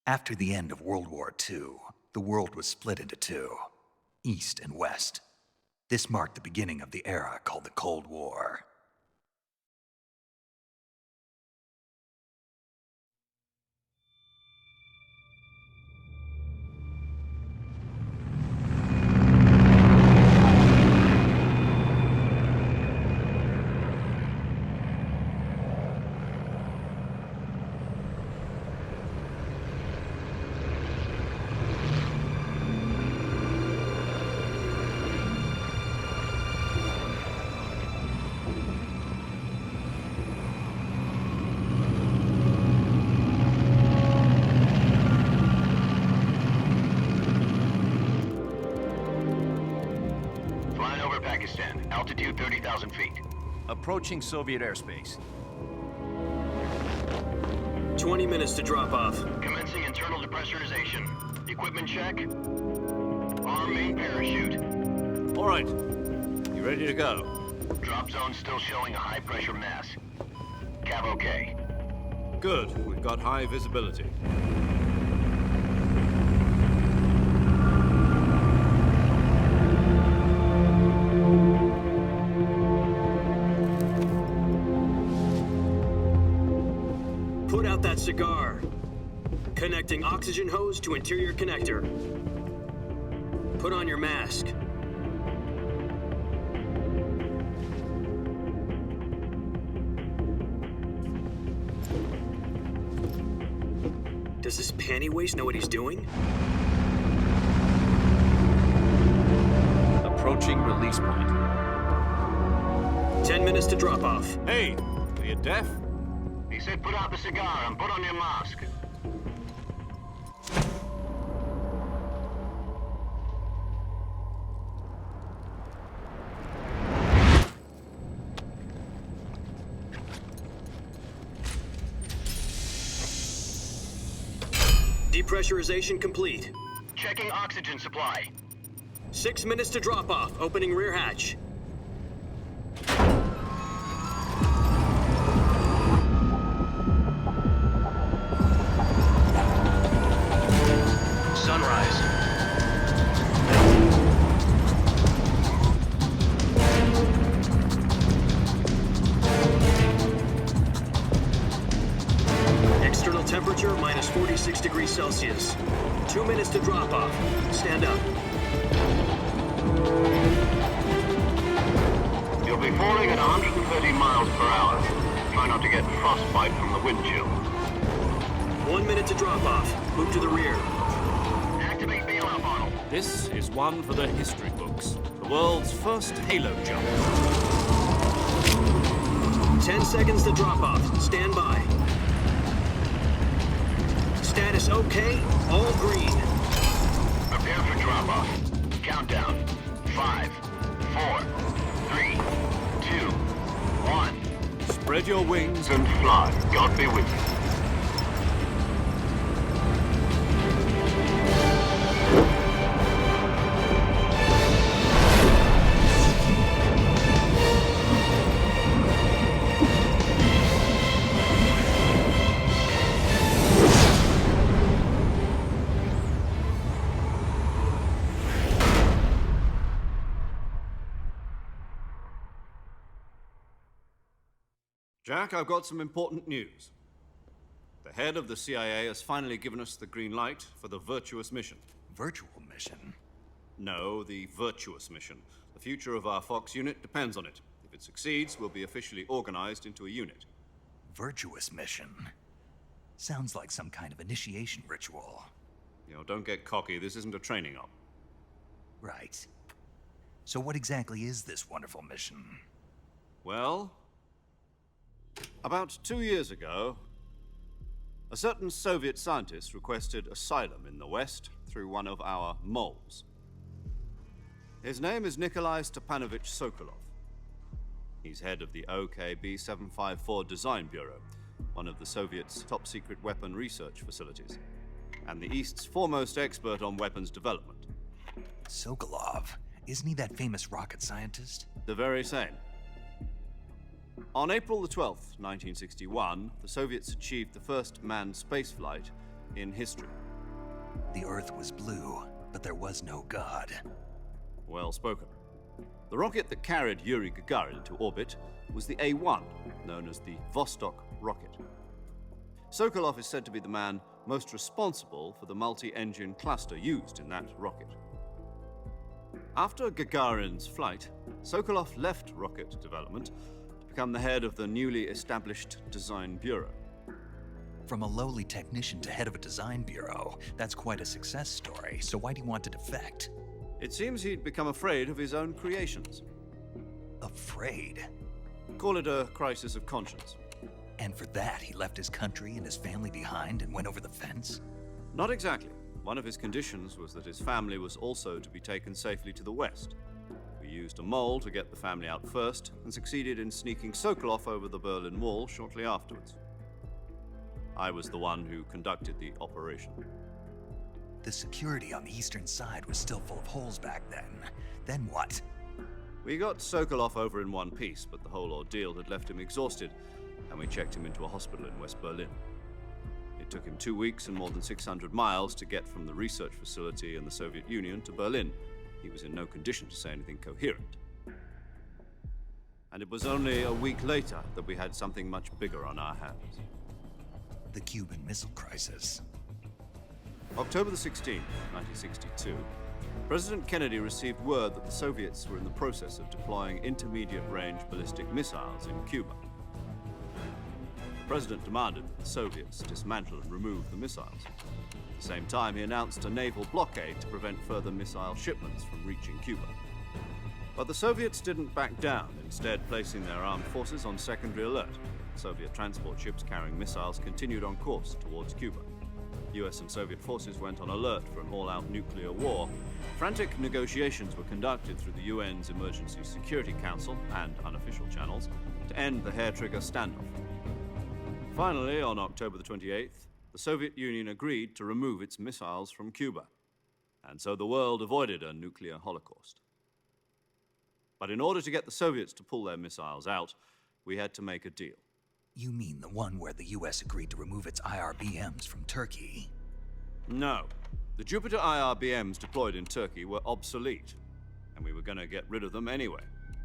After the end of World War II, the world was split into two, East and West. This marked the beginning of the era called the Cold War. Altitude 30,000 feet. Approaching Soviet airspace. 20 minutes to drop off. Commencing internal depressurization. Equipment check. Arm main parachute. All right. You ready to go? Drop zone still showing a high pressure mass. Cav okay. Good. We've got high visibility. Put out that cigar. Connecting oxygen hose to interior connector. Put on your mask. Does this panty waste know what he's doing? Approaching release point. 10 minutes to drop off. Hey, are you deaf? He said put out the cigar and put on your mask. Depressurization complete. Checking oxygen supply. 6 minutes to drop off. Opening rear hatch. Sunrise. External temperature minus 46 degrees Celsius. 2 minutes to drop off. Stand up. You'll be falling at 130 miles per hour. Try not to get frostbite from the wind chill. 1 minute to drop off. Move to the rear. Activate bailout model. This is one for the history books. The world's first halo jump. 10 seconds to drop off. Stand by. Status okay. All green. Prepare for drop-off. Countdown. 5, 4, 3, 2, 1. Spread your wings And fly. God be with you. Jack, I've got some important news. The head of the CIA has finally given us the green light for the virtuous mission. Virtual mission? No, the virtuous mission. The future of our Fox unit depends on it. If it succeeds, we'll be officially organized into a unit. Virtuous mission? Sounds like some kind of initiation ritual. You know, don't get cocky. This isn't a training op. Right. So what exactly is this wonderful mission? Well, about 2 years ago, a certain Soviet scientist requested asylum in the West through one of our moles. His name is Nikolai Stepanovich Sokolov. He's head of the OKB-754 Design Bureau, one of the Soviets' top-secret weapon research facilities, and the East's foremost expert on weapons development. Sokolov? Isn't he that famous rocket scientist? The very same. On April the 12th, 1961, the Soviets achieved the first manned spaceflight in history. The Earth was blue, but there was no God. Well spoken. The rocket that carried Yuri Gagarin into orbit was the A-1, known as the Vostok rocket. Sokolov is said to be the man most responsible for the multi-engine cluster used in that rocket. After Gagarin's flight, Sokolov left rocket development to become the head of the newly established Design Bureau. From a lowly technician to head of a design bureau, that's quite a success story, so why do you want to defect? It seems he'd become afraid of his own creations. Afraid? Call it a crisis of conscience. And for that, he left his country and his family behind and went over the fence? Not exactly. One of his conditions was that his family was also to be taken safely to the west. We used a mole to get the family out first and succeeded in sneaking Sokolov over the Berlin Wall shortly afterwards. I was the one who conducted the operation. The security on the eastern side was still full of holes back then. Then what? We got Sokolov over in one piece, but the whole ordeal had left him exhausted, and we checked him into a hospital in West Berlin. It took him 2 weeks and more than 600 miles to get from the research facility in the Soviet Union to Berlin. He was in no condition to say anything coherent. And it was only a week later that we had something much bigger on our hands. The Cuban Missile Crisis. October the 16th, 1962, President Kennedy received word that the Soviets were in the process of deploying intermediate-range ballistic missiles in Cuba. The president demanded that the Soviets dismantle and remove the missiles. At the same time, he announced a naval blockade to prevent further missile shipments from reaching Cuba. But the Soviets didn't back down, instead placing their armed forces on secondary alert. Soviet transport ships carrying missiles continued on course towards Cuba. US and Soviet forces went on alert for an all-out nuclear war. Frantic negotiations were conducted through the UN's Emergency Security Council and unofficial channels to end the hair-trigger standoff. Finally, on October the 28th, the Soviet Union agreed to remove its missiles from Cuba, and so the world avoided a nuclear holocaust. But in order to get the Soviets to pull their missiles out, we had to make a deal. You mean the one where the US agreed to remove its IRBMs from Turkey? No. The Jupiter IRBMs deployed in Turkey were obsolete, and we were going to get rid of them anyway.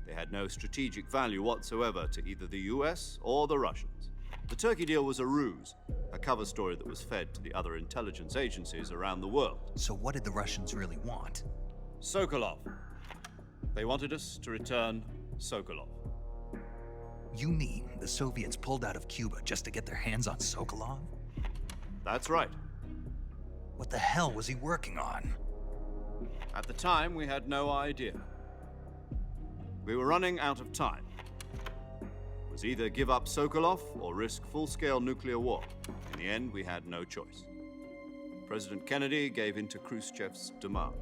They had no strategic value whatsoever to either the US or the Russians. The Turkey deal was a ruse, a cover story that was fed to the other intelligence agencies around the world. So what did the Russians really want? Sokolov. They wanted us to return Sokolov. You mean the Soviets pulled out of Cuba just to get their hands on Sokolov? That's right. What the hell was he working on? At the time, we had no idea. We were running out of time. It was either give up Sokolov or risk full-scale nuclear war. In the end, we had no choice. President Kennedy gave in to Khrushchev's demand.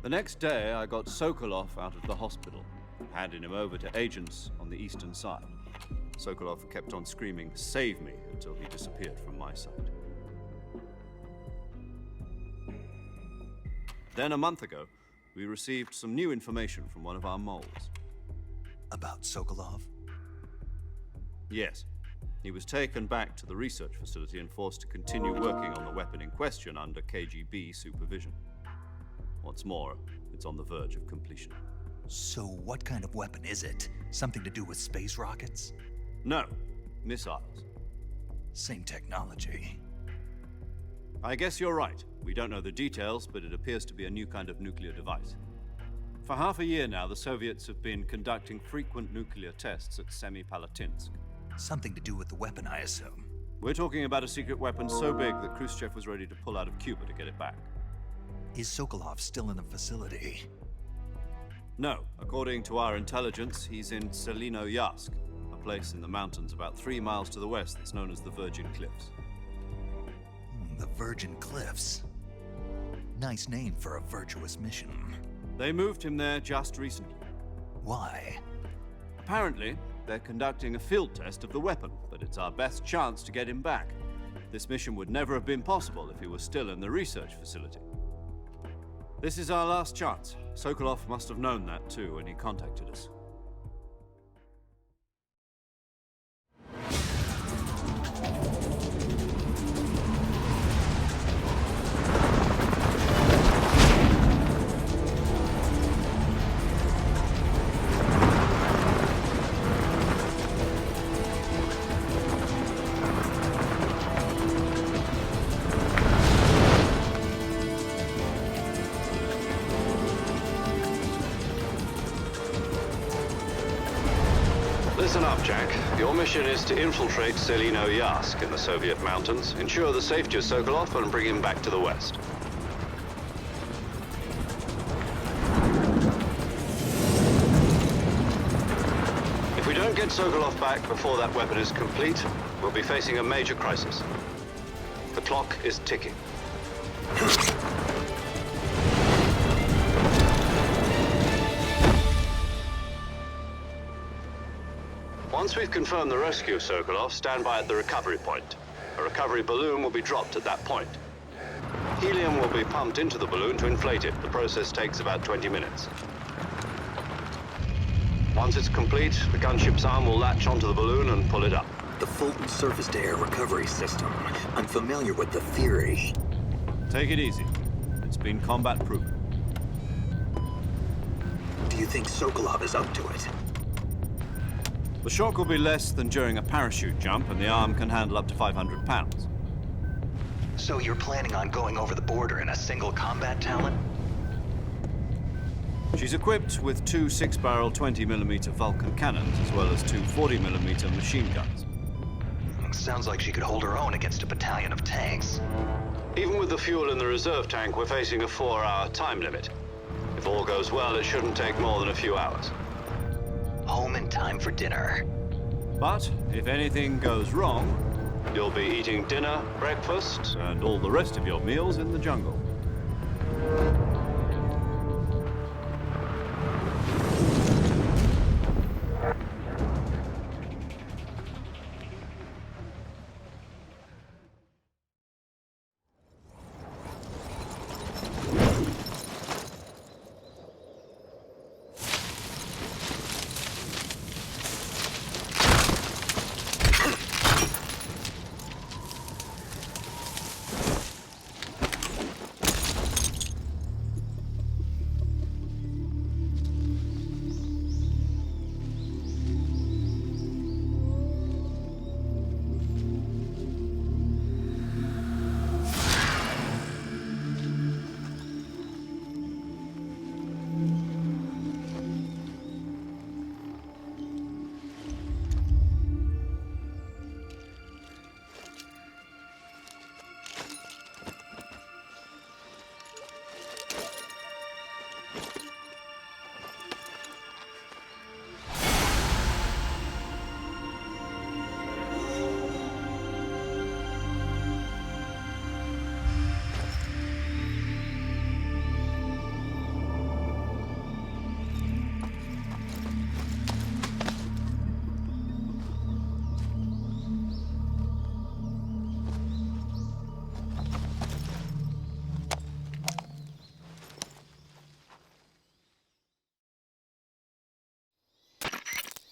The next day, I got Sokolov out of the hospital, handing him over to agents on the eastern side. Sokolov kept on screaming, "Save me," until he disappeared from my sight. Then, a month ago, we received some new information from one of our moles. About Sokolov? Yes. He was taken back to the research facility and forced to continue working on the weapon in question under KGB supervision. What's more, it's on the verge of completion. So what kind of weapon is it? Something to do with space rockets? No, missiles. Same technology. I guess you're right. We don't know the details, but it appears to be a new kind of nuclear device. For half a year now, the Soviets have been conducting frequent nuclear tests at Semipalatinsk. Something to do with the weapon, I assume. We're talking about a secret weapon so big that Khrushchev was ready to pull out of Cuba to get it back. Is Sokolov still in the facility? No. According to our intelligence, he's in Selinoyarsk, a place in the mountains about 3 miles to the west that's known as the Virgin Cliffs. The Virgin Cliffs. Nice name for a virtuous mission. They moved him there just recently. Why? Apparently, they're conducting a field test of the weapon, but it's our best chance to get him back. This mission would never have been possible if he was still in the research facility. This is our last chance. Sokolov must have known that too when he contacted us. listen up, Jack. Your mission is to infiltrate Selino Yask in the Soviet mountains, ensure the safety of Sokolov, and bring him back to the West. If we don't get Sokolov back before that weapon is complete, we'll be facing a major crisis. The clock is ticking. Once we've confirmed the rescue of Sokolov, stand by at the recovery point. A recovery balloon will be dropped at that point. Helium will be pumped into the balloon to inflate it. The process takes about 20 minutes. Once it's complete, the gunship's arm will latch onto the balloon and pull it up. The Fulton surface-to-air recovery system. I'm familiar with the theory. Take it easy. It's been combat-proven. Do you think Sokolov is up to it? The shock will be less than during a parachute jump, and the arm can handle up to 500 pounds. So you're planning on going over the border in a single combat talon? She's equipped with two 6-barrel 20mm Vulcan cannons, as well as two 40mm machine guns. Sounds like she could hold her own against a battalion of tanks. Even with the fuel in the reserve tank, we're facing a 4-hour time limit. If all goes well, it shouldn't take more than a few hours. Home in time for dinner. But if anything goes wrong, you'll be eating dinner, breakfast, and all the rest of your meals in the jungle.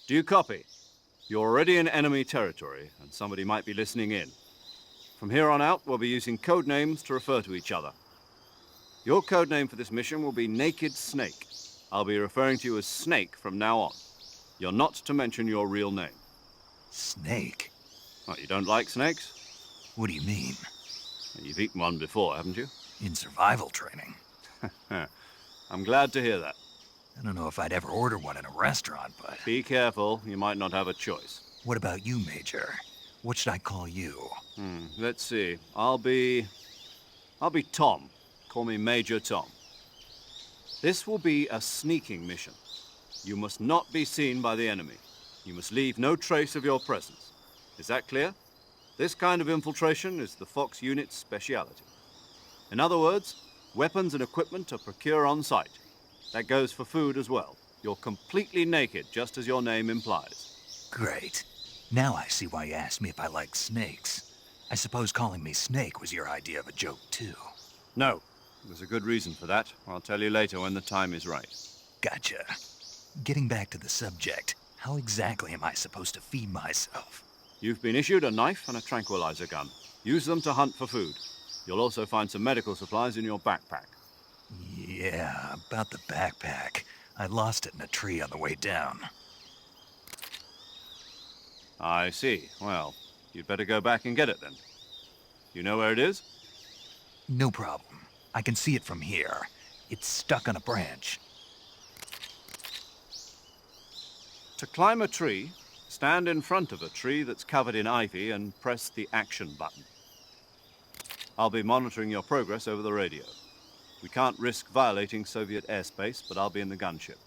Do you copy? You're already in enemy territory, and somebody might be listening in. From here on out, we'll be using code names to refer to each other. Your code name for this mission will be Naked Snake. I'll be referring to you as Snake from now on. You're not to mention your real name. Snake? What, you don't like snakes? What do you mean? You've eaten one before, haven't you? In survival training. I'm glad to hear that. I don't know if I'd ever order one in a restaurant, but... Be careful, you might not have a choice. What about you, Major? What should I call you? Let's see. I'll be Tom. Call me Major Tom. This will be a sneaking mission. You must not be seen by the enemy. You must leave no trace of your presence. Is that clear? This kind of infiltration is the Fox unit's speciality. In other words, weapons and equipment are procured on site. That goes for food as well. You're completely naked, just as your name implies. Great. Now I see why you asked me if I like snakes. I suppose calling me Snake was your idea of a joke, too. No. There's a good reason for that. I'll tell you later when the time is right. Gotcha. Getting back to the subject, how exactly am I supposed to feed myself? You've been issued a knife and a tranquilizer gun. Use them to hunt for food. You'll also find some medical supplies in your backpack. Yeah, about the backpack. I lost it in a tree on the way down. I see. Well, you'd better go back and get it then. You know where it is? No problem. I can see it from here. It's stuck on a branch. To climb a tree, Stand in front of a tree that's covered in ivy and press the action button. I'll be monitoring your progress over the radio. We can't risk violating Soviet airspace, but I'll be in the gunship.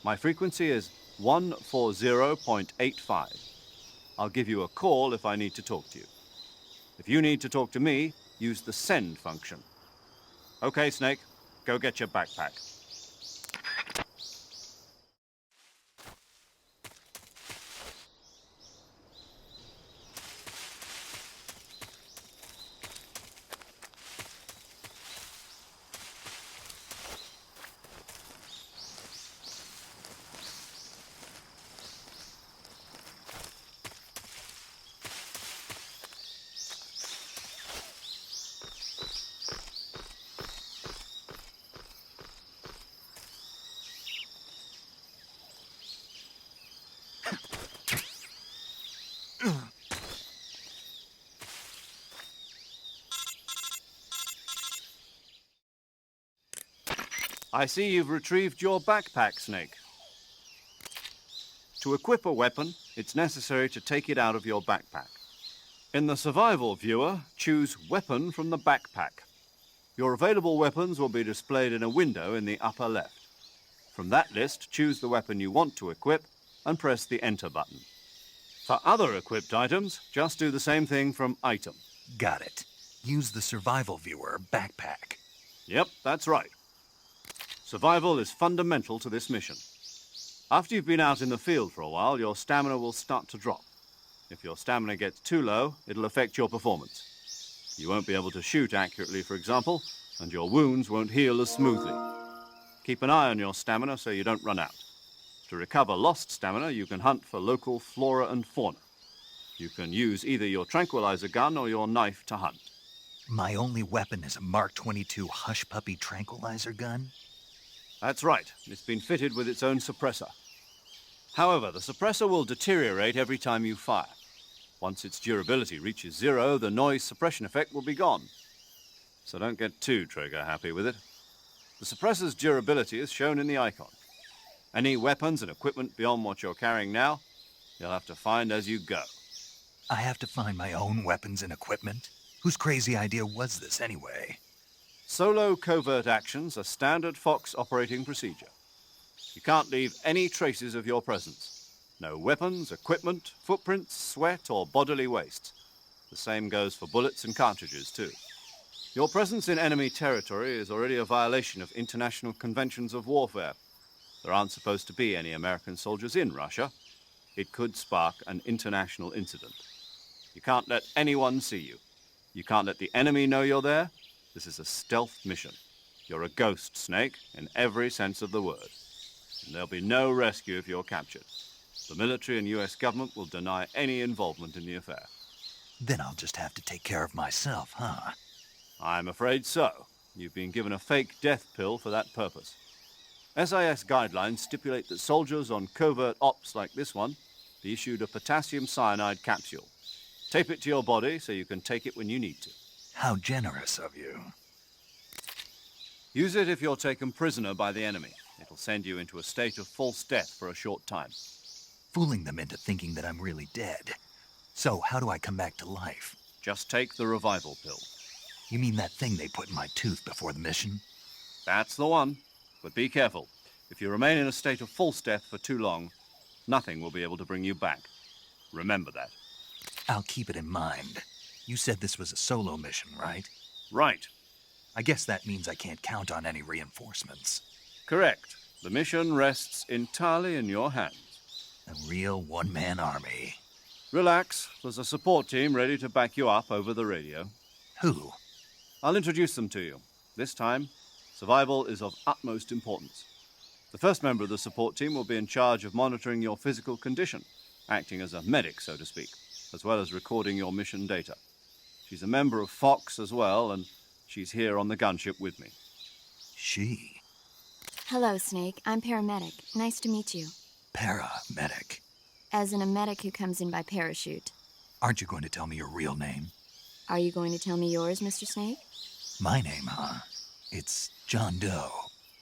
My frequency is 140.85. I'll give you a call if I need to talk to you. If you need to talk to me, use the send function. Okay, Snake, go get your backpack. I see you've retrieved your backpack, Snake. To equip a weapon, it's necessary to take it out of your backpack. In the survival viewer, choose Weapon from the backpack. Your available weapons will be displayed in a window in the upper left. From that list, choose the weapon you want to equip and press the Enter button. For other equipped items, just do the same thing from Item. Got it. Use the survival viewer backpack. Yep, that's right. Survival is fundamental to this mission. After you've been out in the field for a while, your stamina will start to drop. If your stamina gets too low, it'll affect your performance. You won't be able to shoot accurately, for example, and your wounds won't heal as smoothly. Keep an eye on your stamina so you don't run out. To recover lost stamina, you can hunt for local flora and fauna. You can use either your tranquilizer gun or your knife to hunt. My only weapon is a Mark 22 Hush Puppy tranquilizer gun? That's right. It's been fitted with its own suppressor. However, the suppressor will deteriorate every time you fire. Once its durability reaches 0, the noise suppression effect will be gone. So don't get too trigger-happy with it. The suppressor's durability is shown in the icon. Any weapons and equipment beyond what you're carrying now, you'll have to find as you go. I have to find my own weapons and equipment? Whose crazy idea was this anyway? Solo covert actions are standard Fox operating procedure. You can't leave any traces of your presence. No weapons, equipment, footprints, sweat, or bodily waste. The same goes for bullets and cartridges, too. Your presence in enemy territory is already a violation of international conventions of warfare. There aren't supposed to be any American soldiers in Russia. It could spark an international incident. You can't let anyone see you. You can't let the enemy know you're there. This is a stealth mission. You're a ghost, Snake, in every sense of the word. And there'll be no rescue if you're captured. The military and US government will deny any involvement in the affair. Then I'll just have to take care of myself, huh? I'm afraid so. You've been given a fake death pill for that purpose. SIS guidelines stipulate that soldiers on covert ops like this one be issued a potassium cyanide capsule. Tape it to your body so you can take it when you need to. How generous of you. Use it if you're taken prisoner by the enemy. It'll send you into a state of false death for a short time. Fooling them into thinking that I'm really dead. So, how do I come back to life? Just take the revival pill. You mean that thing they put in my tooth before the mission? That's the one. But be careful. If you remain in a state of false death for too long, nothing will be able to bring you back. Remember that. I'll keep it in mind. You said this was a solo mission, right? Right. I guess that means I can't count on any reinforcements. Correct. The mission rests entirely in your hands. A real one-man army. Relax. There's a support team ready to back you up over the radio. Who? I'll introduce them to you. This time, survival is of utmost importance. The first member of the support team will be in charge of monitoring your physical condition, acting as a medic, so to speak, as well as recording your mission data. She's a member of Fox as well, and she's here on the gunship with me. She? Hello, Snake. I'm paramedic. Nice to meet you. Paramedic. As in a medic who comes in by parachute. Aren't you going to tell me your real name? Are you going to tell me yours, Mr. Snake? My name, huh? It's John Doe.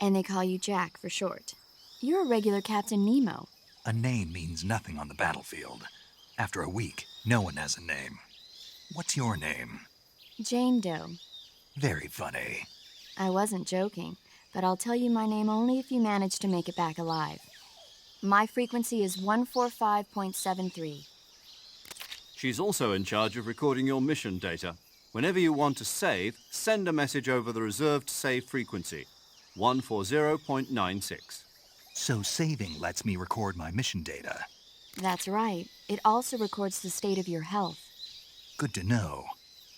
And they call you Jack for short. You're a regular Captain Nemo. A name means nothing on the battlefield. After a week, no one has a name. What's your name? Jane Doe. Very funny. I wasn't joking, but I'll tell you my name only if you manage to make it back alive. My frequency is 145.73. She's also in charge of recording your mission data. Whenever you want to save, send a message over the reserved save frequency, 140.96. So saving lets me record my mission data. That's right. It also records the state of your health. Good to know.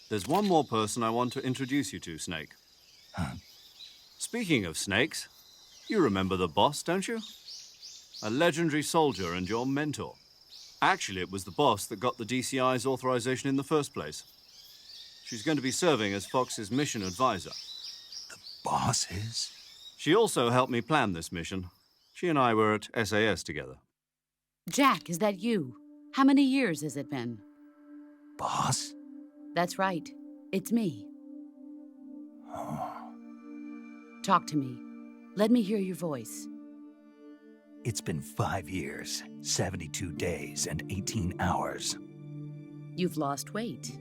There's one more person I want to introduce you to, Snake. Huh? Speaking of snakes, you remember the boss, don't you? A legendary soldier and your mentor. Actually, it was the boss that got the DCI's authorization in the first place. She's going to be serving as Fox's mission advisor. The boss is? She also helped me plan this mission. She and I were at SAS together. Jack, is that you? How many years has it been? Boss? That's right. It's me. Talk to me. Let me hear your voice. It's been 5 years, 72 days, and 18 hours. You've lost weight.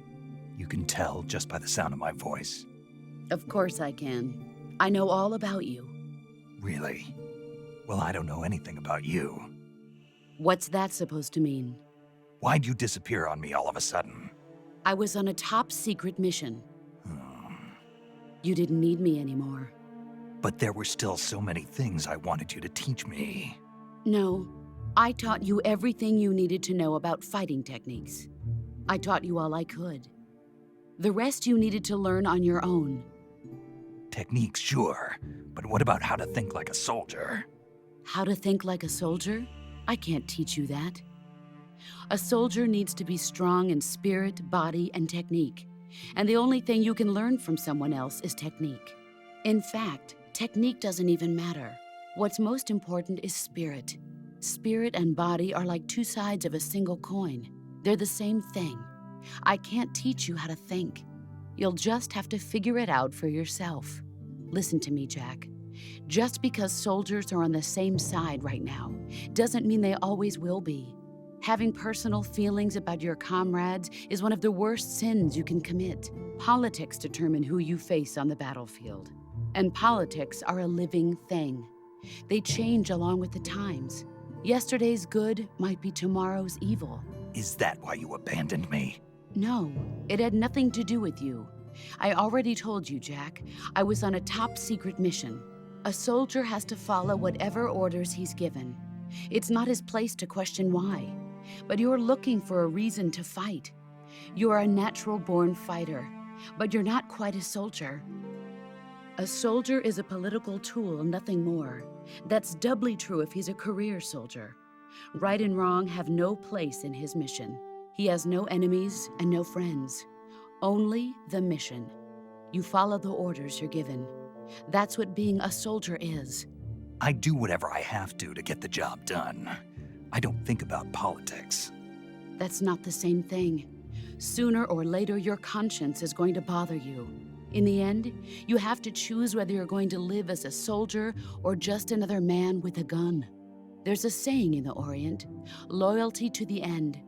You can tell just by the sound of my voice. Of course I can. I know all about you. Really? Well, I don't know anything about you. What's that supposed to mean? Why'd you disappear on me all of a sudden? I was on a top-secret mission. You didn't need me anymore. But there were still so many things I wanted you to teach me. No, I taught you everything you needed to know about fighting techniques. I taught you all I could. The rest you needed to learn on your own. Techniques, sure. But what about how to think like a soldier? How to think like a soldier? I can't teach you that. A soldier needs to be strong in spirit, body, and technique. And the only thing you can learn from someone else is technique. In fact, technique doesn't even matter. What's most important is spirit. Spirit and body are like two sides of a single coin. They're the same thing. I can't teach you how to think. You'll just have to figure it out for yourself. Listen to me, Jack. Just because soldiers are on the same side right now doesn't mean they always will be. Having personal feelings about your comrades is one of the worst sins you can commit. Politics determine who you face on the battlefield. And politics are a living thing. They change along with the times. Yesterday's good might be tomorrow's evil. Is that why you abandoned me? No, it had nothing to do with you. I already told you, Jack. I was on a top-secret mission. A soldier has to follow whatever orders he's given. It's not his place to question why. But you're looking for a reason to fight. You're a natural-born fighter, but you're not quite a soldier. A soldier is a political tool, nothing more. That's doubly true if he's a career soldier. Right and wrong have no place in his mission. He has no enemies and no friends. Only the mission. You follow the orders you're given. That's what being a soldier is. I do whatever I have to get the job done. I don't think about politics. That's not the same thing. Sooner or later, your conscience is going to bother you. In the end, you have to choose whether you're going to live as a soldier or just another man with a gun. There's a saying in the Orient, loyalty to the end.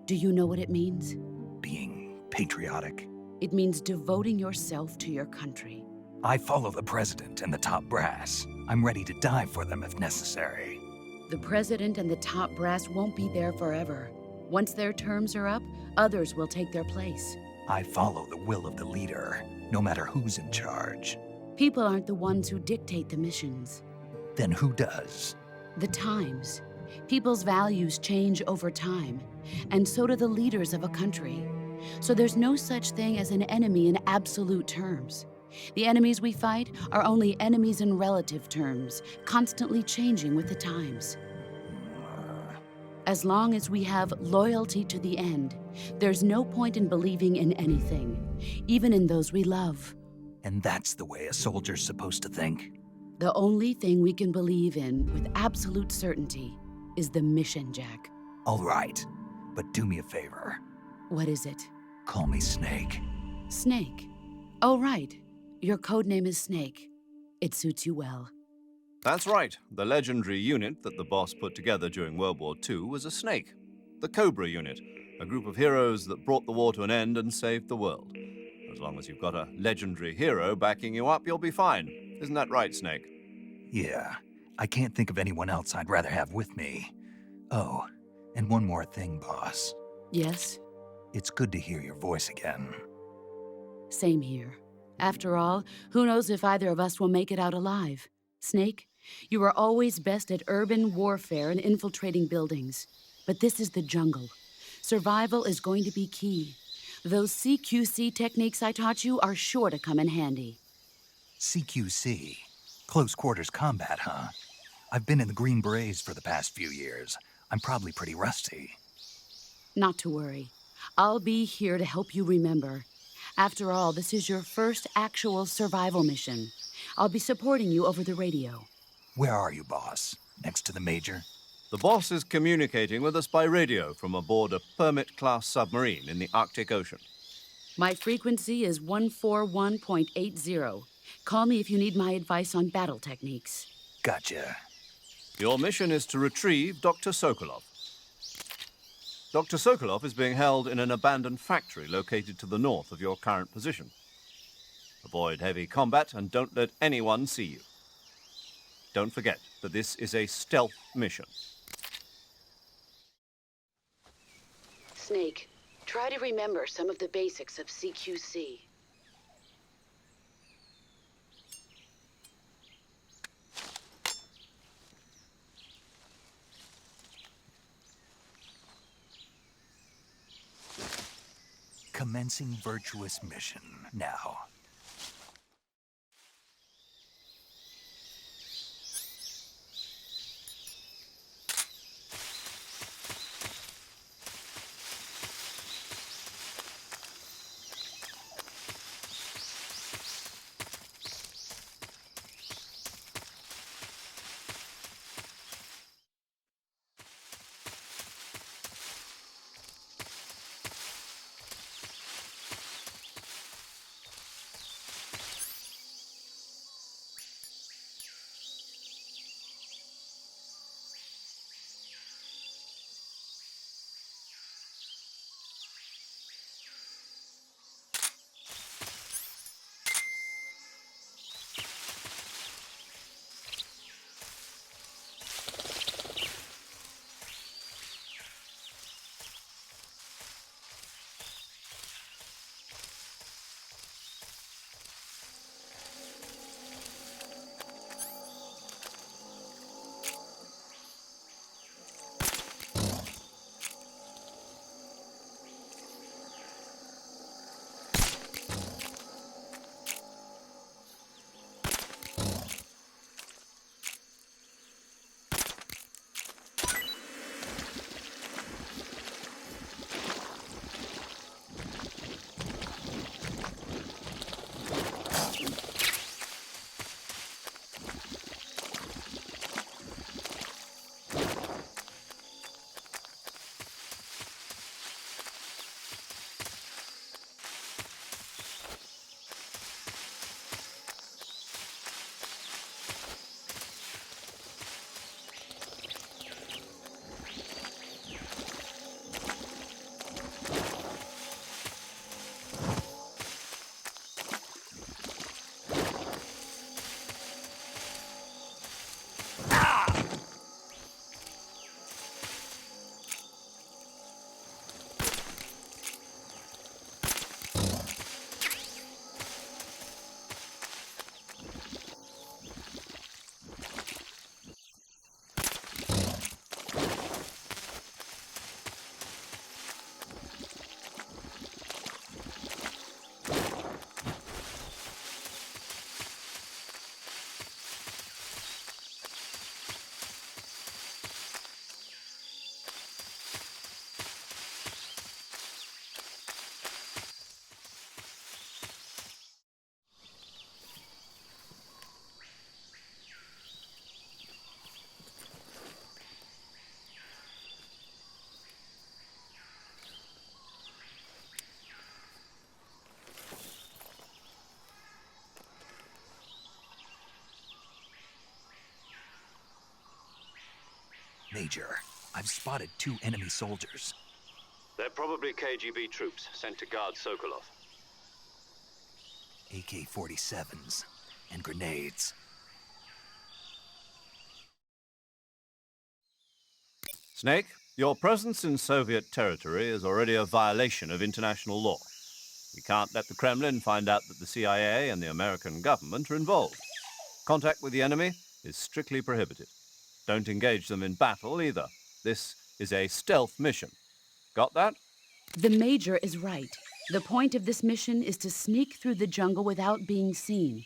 Do you know what it means? Being patriotic. It means devoting yourself to your country. I follow the president and the top brass. I'm ready to die for them if necessary. The president and the top brass won't be there forever. Once their terms are up, others will take their place. I follow the will of the leader, no matter who's in charge. People aren't the ones who dictate the missions. Then who does? The times. People's values change over time, and so do the leaders of a country. So there's no such thing as an enemy in absolute terms. The enemies we fight are only enemies in relative terms, constantly changing with the times. As long as we have loyalty to the end, there's no point in believing in anything, even in those we love. And that's the way a soldier's supposed to think? The only thing we can believe in with absolute certainty is the mission, Jack. All right, but do me a favor. What is it? Call me Snake. Snake. Oh, right. Your code name is Snake. It suits you well. That's right. The legendary unit that the boss put together during World War II was a snake. The Cobra unit, a group of heroes that brought the war to an end and saved the world. As long as you've got a legendary hero backing you up, you'll be fine. Isn't that right, Snake? Yeah, I can't think of anyone else I'd rather have with me. Oh, and one more thing, boss. Yes? It's good to hear your voice again. Same here. After all, who knows if either of us will make it out alive? Snake, you are always best at urban warfare and infiltrating buildings. But this is the jungle. Survival is going to be key. Those CQC techniques I taught you are sure to come in handy. CQC? Close quarters combat, huh? I've been in the Green Berets for the past few years. I'm probably pretty rusty. Not to worry. I'll be here to help you remember. After all, this is your first actual survival mission. I'll be supporting you over the radio. Where are you, boss? Next to the Major? The boss is communicating with us by radio from aboard a Permit-class submarine in the Arctic Ocean. My frequency is 141.80. Call me if you need my advice on battle techniques. Gotcha. Your mission is to retrieve Dr. Sokolov. Dr. Sokolov is being held in an abandoned factory located to the north of your current position. Avoid heavy combat and don't let anyone see you. Don't forget that this is a stealth mission. Snake, try to remember some of the basics of CQC. Commencing virtuous mission now. Major, I've spotted 2 enemy soldiers. They're probably KGB troops sent to guard Sokolov. AK-47s and grenades. Snake, your presence in Soviet territory is already a violation of international law. We can't let the Kremlin find out that the CIA and the American government are involved. Contact with the enemy is strictly prohibited. Don't engage them in battle either. This is a stealth mission. Got that? The Major is right. The point of this mission is to sneak through the jungle without being seen.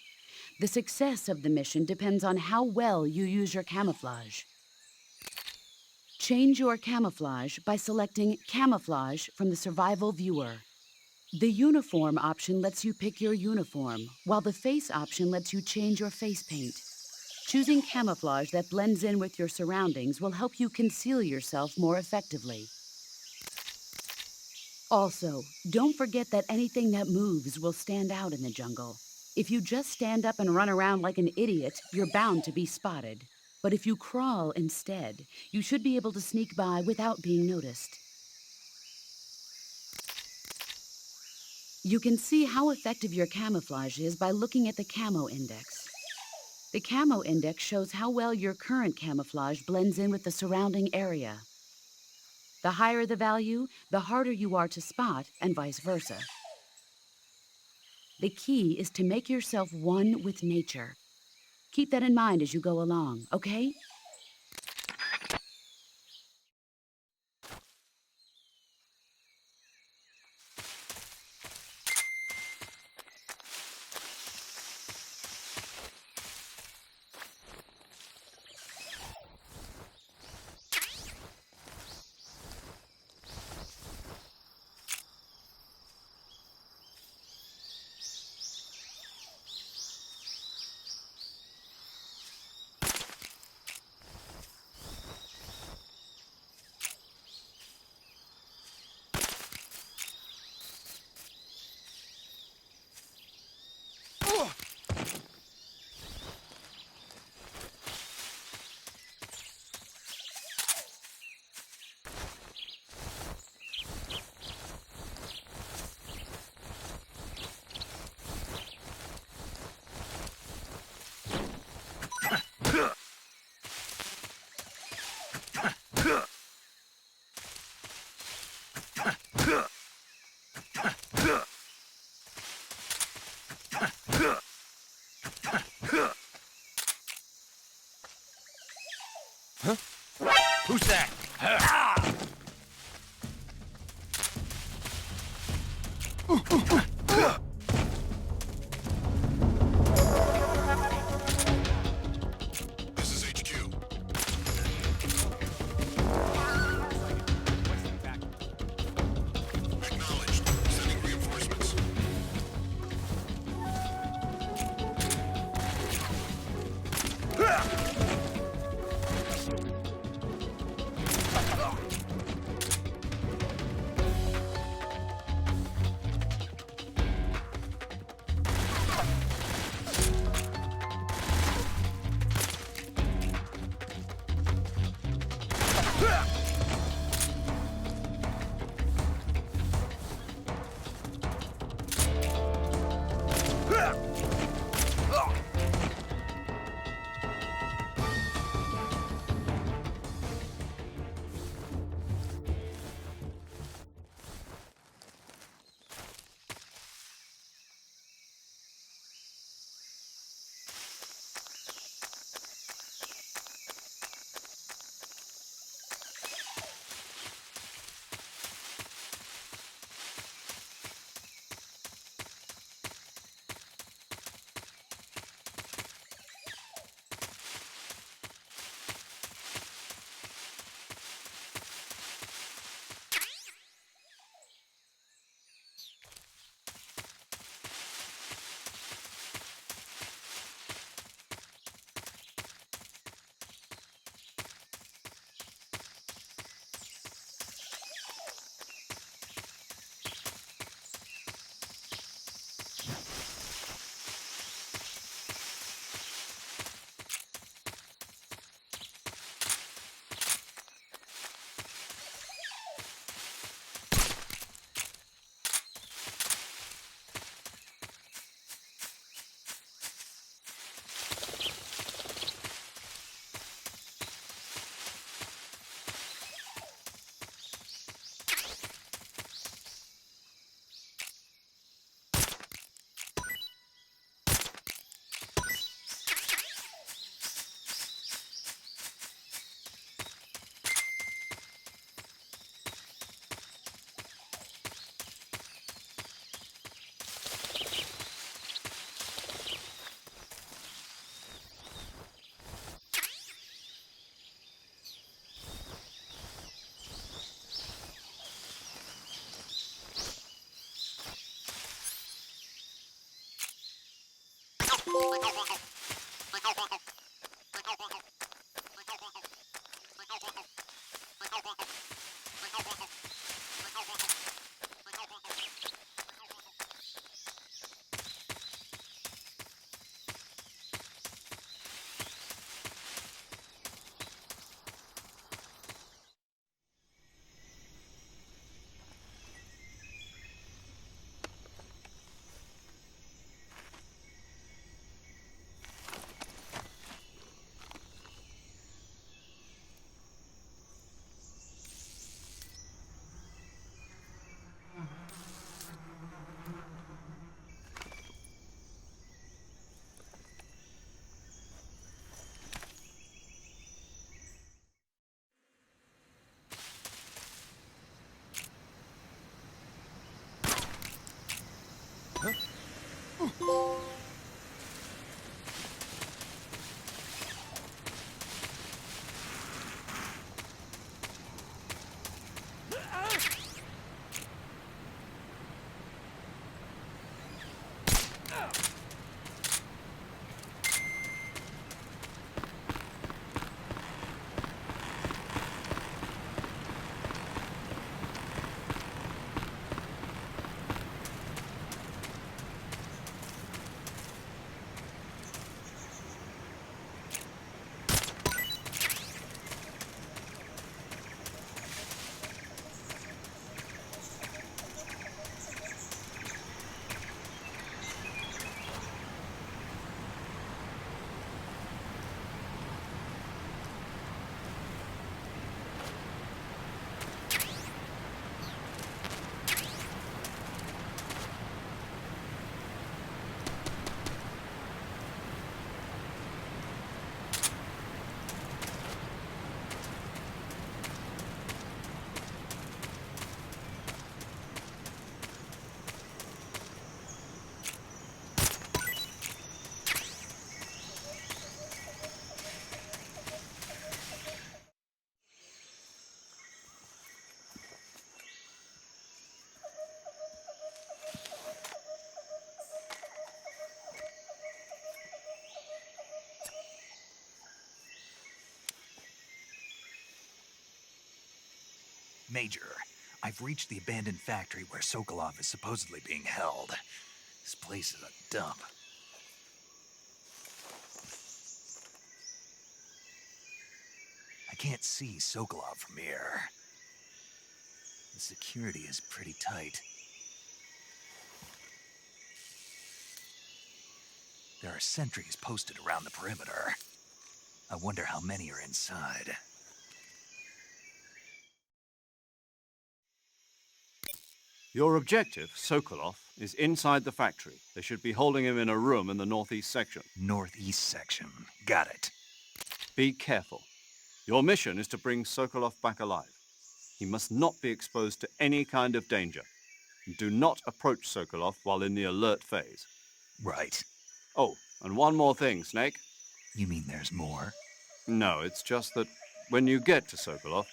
The success of the mission depends on how well you use your camouflage. Change your camouflage by selecting Camouflage from the Survival Viewer. The Uniform option lets you pick your uniform, while the Face option lets you change your face paint. Choosing camouflage that blends in with your surroundings will help you conceal yourself more effectively. Also, don't forget that anything that moves will stand out in the jungle. If you just stand up and run around like an idiot, you're bound to be spotted. But if you crawl instead, you should be able to sneak by without being noticed. You can see how effective your camouflage is by looking at the Camo Index. The Camo Index shows how well your current camouflage blends in with the surrounding area. The higher the value, the harder you are to spot, and vice versa. The key is to make yourself one with nature. Keep that in mind as you go along, okay? Who's that? This is HQ. Acknowledged. Sending reinforcements. Major, I've reached the abandoned factory where Sokolov is supposedly being held. This place is a dump. I can't see Sokolov from here. The security is pretty tight. There are sentries posted around the perimeter. I wonder how many are inside. Your objective, Sokolov, is inside the factory. They should be holding him in a room in the northeast section. Northeast section. Got it. Be careful. Your mission is to bring Sokolov back alive. He must not be exposed to any kind of danger. Do not approach Sokolov while in the alert phase. Right. Oh, and one more thing, Snake. You mean there's more? No, it's just that when you get to Sokolov,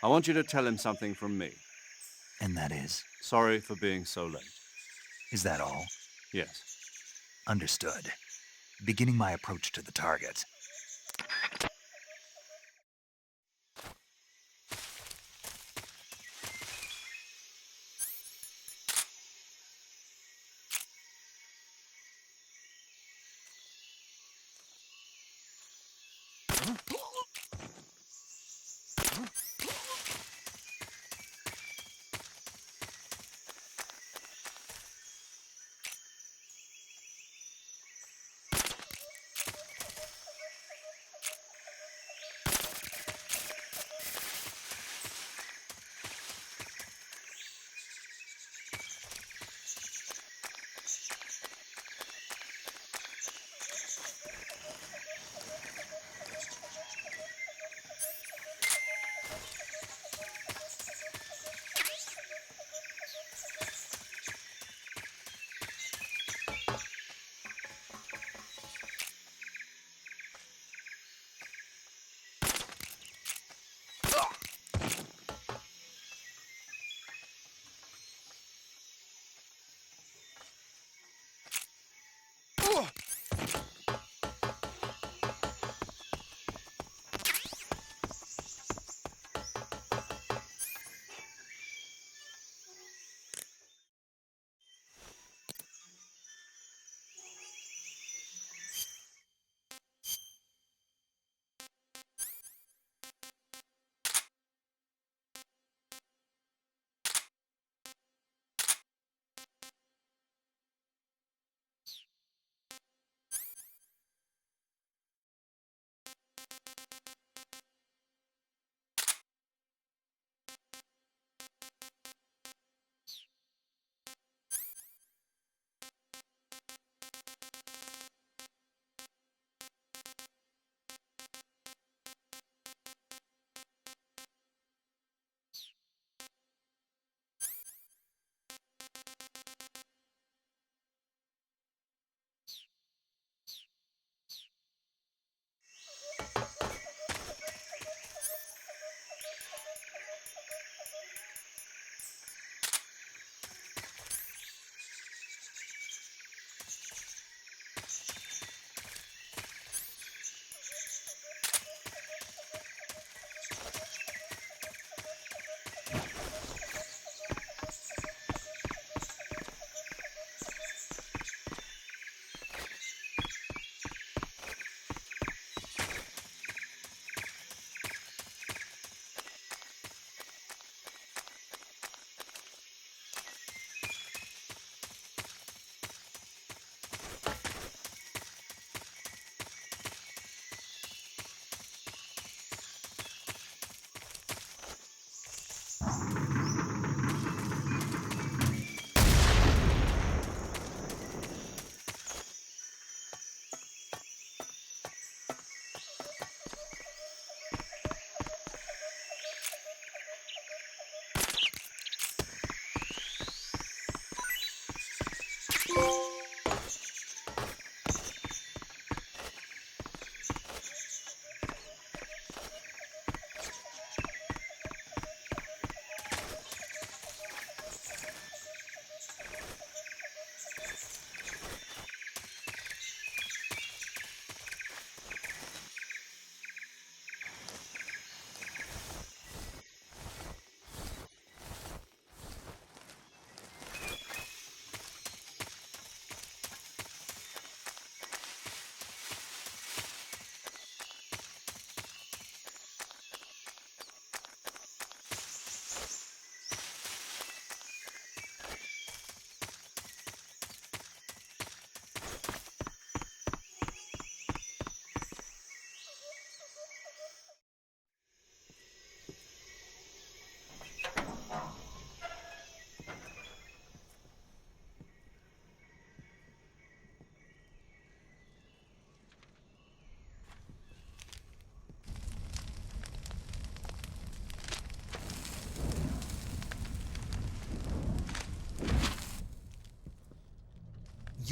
I want you to tell him something from me. And that is? Sorry for being so late. Is that all? Yes. Understood. Beginning my approach to the target.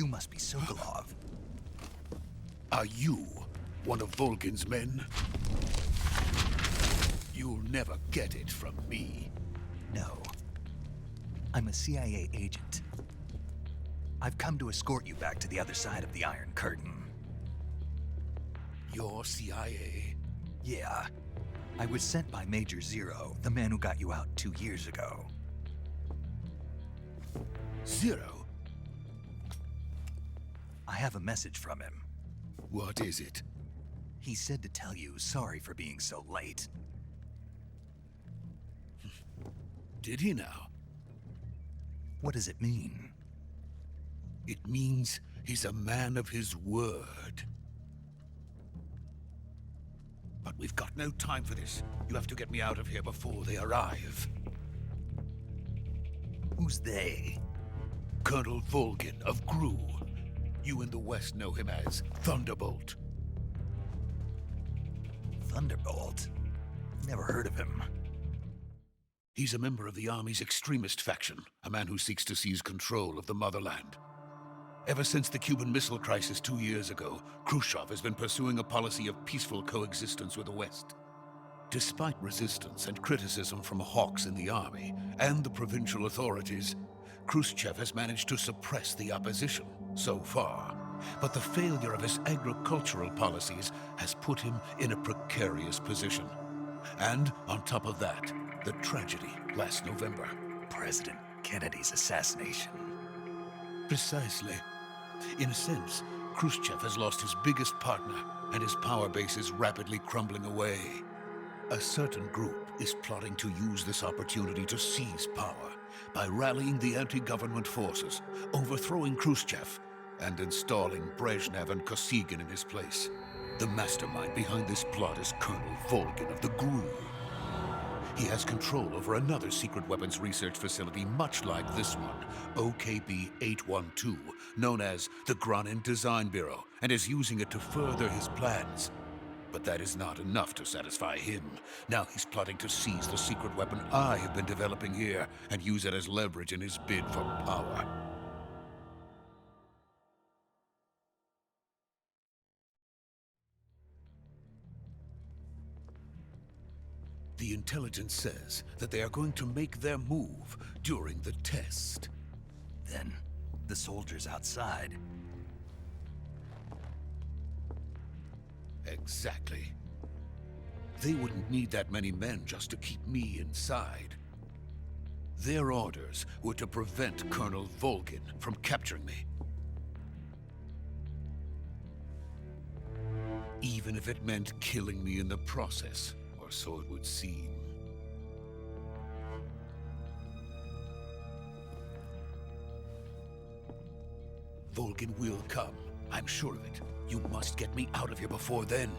You must be Sokolov. Are you one of Volgin's men? You'll never get it from me. No. I'm a CIA agent. I've come to escort you back to the other side of the Iron Curtain. You're CIA? Yeah. I was sent by Major Zero, the man who got you out 2 years ago. Zero? I have a message from him. What is it? He said to tell you sorry for being so late. Did he now? What does it mean? It means he's a man of his word. But we've got no time for this. You have to get me out of here before they arrive. Who's they? Colonel Volgin of GRU. You in the West know him as Thunderbolt. Thunderbolt? Never heard of him. He's a member of the Army's extremist faction, a man who seeks to seize control of the motherland. Ever since the Cuban Missile Crisis 2 years ago, Khrushchev has been pursuing a policy of peaceful coexistence with the West. Despite resistance and criticism from hawks in the army and the provincial authorities, Khrushchev has managed to suppress the opposition so far. But the failure of his agricultural policies has put him in a precarious position. And on top of that, the tragedy last November. President Kennedy's assassination. Precisely. In a sense, Khrushchev has lost his biggest partner, and his power base is rapidly crumbling away. A certain group is plotting to use this opportunity to seize power by rallying the anti-government forces, overthrowing Khrushchev, and installing Brezhnev and Kosygin in his place. The mastermind behind this plot is Colonel Volgin of the GRU. He has control over another secret weapons research facility much like this one, OKB-812, known as the Granin Design Bureau, and is using it to further his plans. But that is not enough to satisfy him. Now he's plotting to seize the secret weapon I have been developing here and use it as leverage in his bid for power. The intelligence says that they are going to make their move during the test. Then, the soldiers outside. Exactly. They wouldn't need that many men just to keep me inside. Their orders were to prevent Colonel Volgin from capturing me. Even if it meant killing me in the process. Or so it would seem. Volgin will come. I'm sure of it. You must get me out of here before then.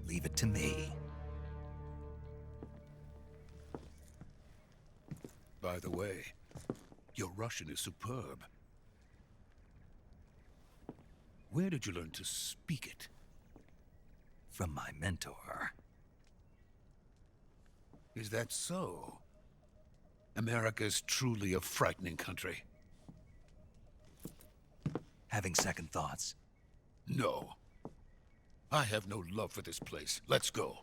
Leave it to me. By the way, your Russian is superb. Where did you learn to speak it? From my mentor. Is that so? America's truly a frightening country. Having second thoughts? No. I have no love for this place. Let's go.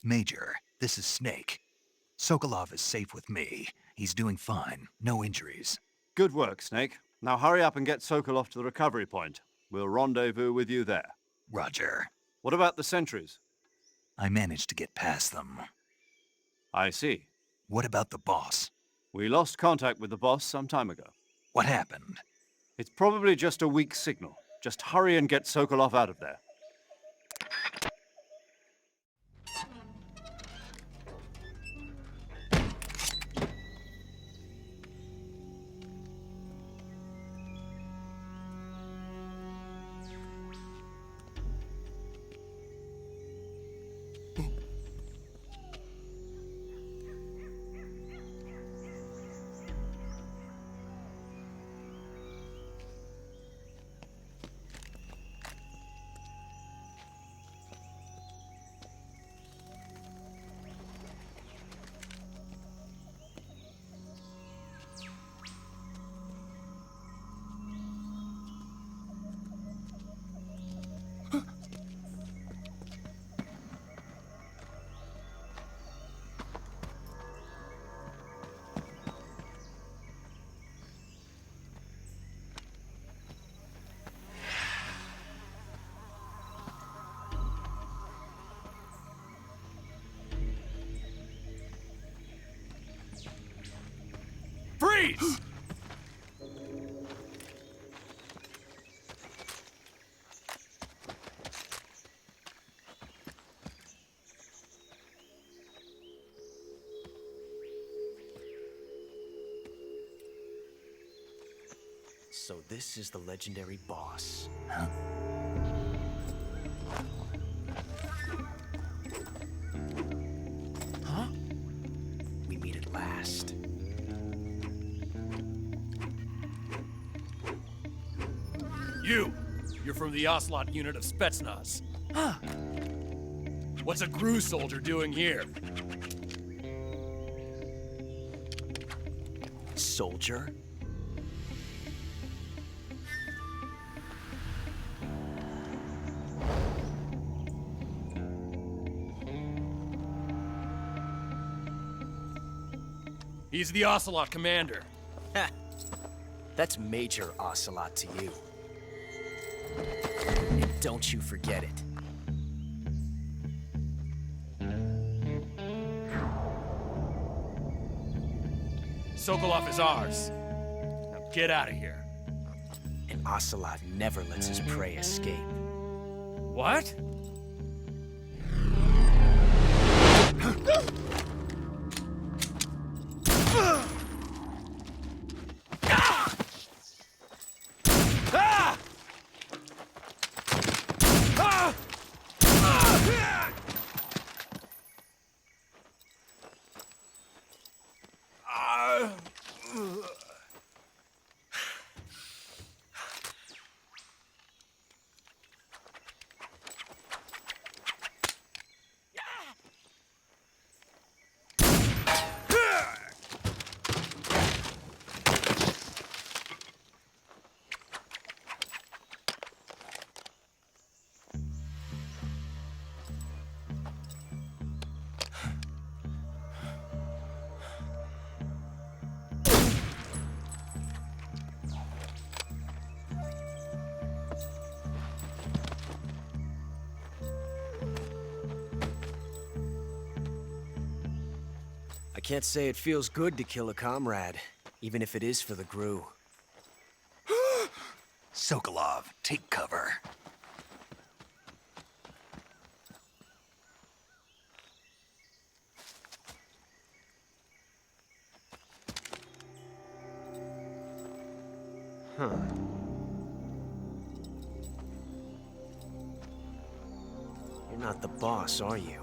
Major, this is Snake. Sokolov is safe with me. He's doing fine. No injuries. Good work, Snake. Now hurry up and get Sokolov to the recovery point. We'll rendezvous with you there. Roger. What about the sentries? I managed to get past them. I see. What about the boss? We lost contact with the boss some time ago. What happened? It's probably just a weak signal. Just hurry and get Sokolov out of there. Freeze! So this is the legendary boss. Huh? We meet at last. You're from the Ocelot unit of Spetsnaz. Huh. What's a GRU soldier doing here? Soldier? He's the Ocelot commander. Ha! That's Major Ocelot to you. And don't you forget it. Sokolov is ours. Now get out of here. And Ocelot never lets his prey escape. What? I can't say it feels good to kill a comrade, even if it is for the GRU. Sokolov, take cover. Huh. You're not the boss, are you?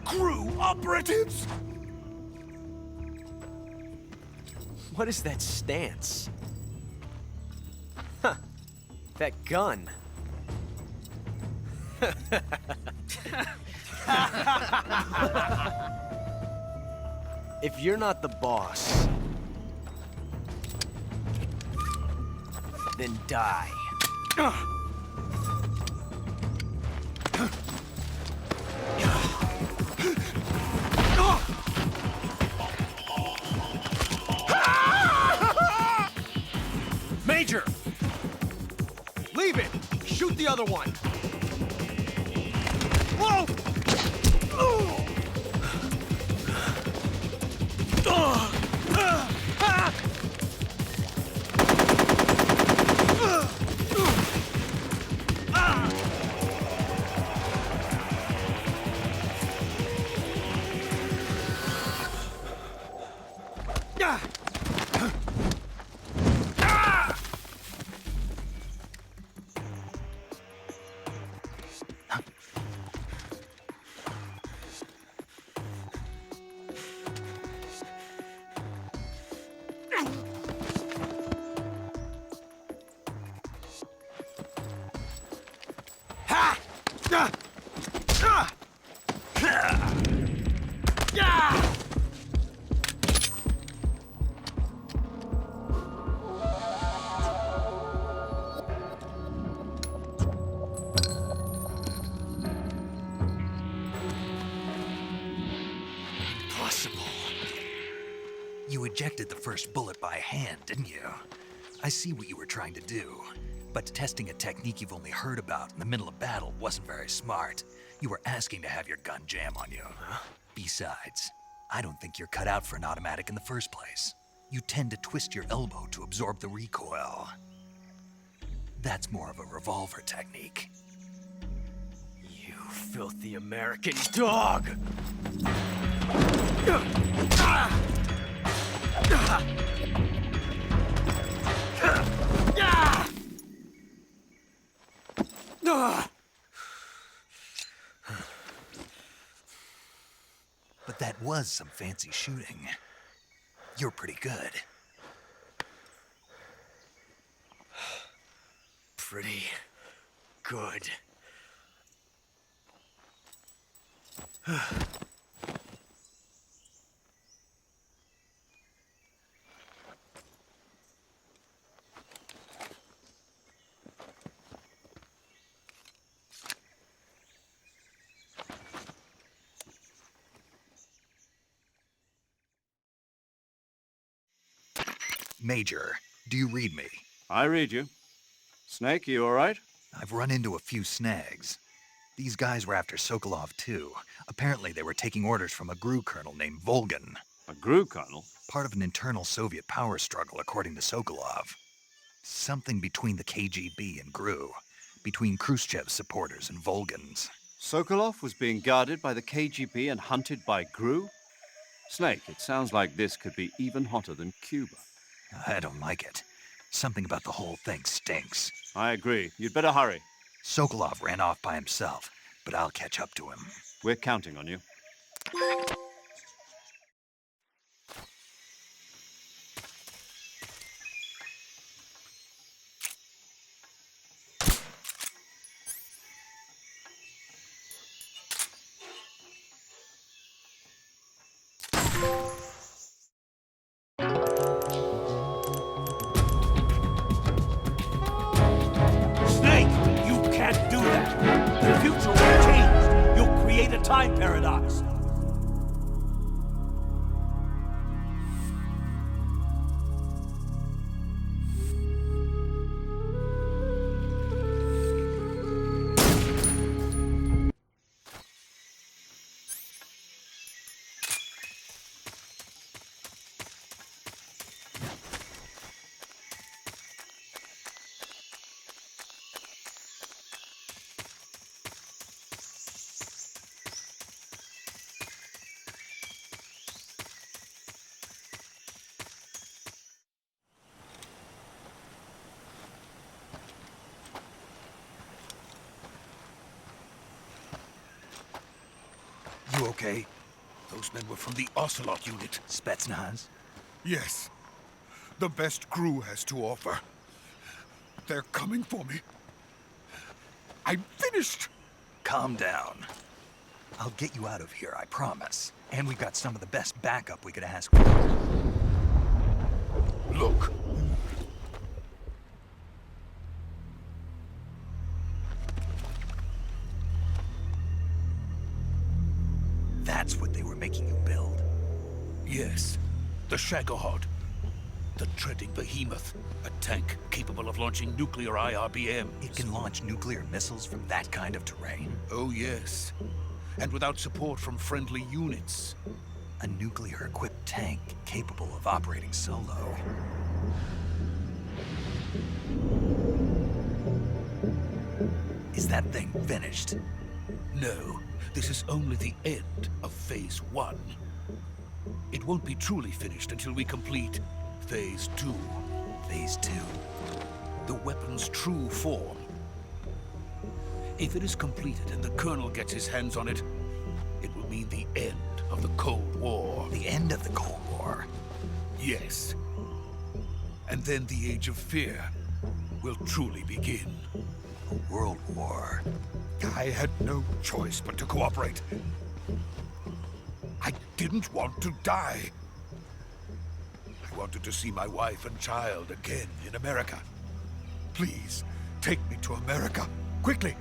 GRU operatives! What is that stance? Huh. That gun. If you're not the boss, then die. Major! Leave it! Shoot the other one! Whoa! You ejected the first bullet by hand, didn't you? I see what you were trying to do. But testing a technique you've only heard about in the middle of battle wasn't very smart. You were asking to have your gun jam on you. Huh? Besides, I don't think you're cut out for an automatic in the first place. You tend to twist your elbow to absorb the recoil. That's more of a revolver technique. You filthy American dog! But that was some fancy shooting. You're pretty good. Pretty good. Major, do you read me? I read you. Snake, you all right? I've run into a few snags. These guys were after Sokolov too. Apparently they were taking orders from a GRU colonel named Volgan. A GRU colonel? Part of an internal Soviet power struggle, according to Sokolov. Something between the KGB and GRU. Between Khrushchev's supporters and Volgan's. Sokolov was being guarded by the KGB and hunted by GRU? Snake, it sounds like this could be even hotter than Cuba. I don't like it. Something about the whole thing stinks. I agree. You'd better hurry. Sokolov ran off by himself, but I'll catch up to him. We're counting on you. Time paradox. You okay? Those men were from the Ocelot unit. Spetsnaz? Yes. The best GRU has to offer. They're coming for me. I'm finished! Calm down. I'll get you out of here, I promise. And we've got some of the best backup we could ask for. Look. That's what they were making you build? Yes. The Shagohod. The treading behemoth. A tank capable of launching nuclear IRBMs. It can launch nuclear missiles from that kind of terrain? Oh, yes. And without support from friendly units. A nuclear-equipped tank capable of operating solo. Is that thing finished? No. This is only the end of Phase 1. It won't be truly finished until we complete Phase 2. Phase 2? The weapon's true form. If it is completed and the Colonel gets his hands on it, it will mean the end of the Cold War. The end of the Cold War? Yes. And then the Age of Fear will truly begin. A world war? I had no choice but to cooperate. I didn't want to die. I wanted to see my wife and child again in America. Please, take me to America, quickly.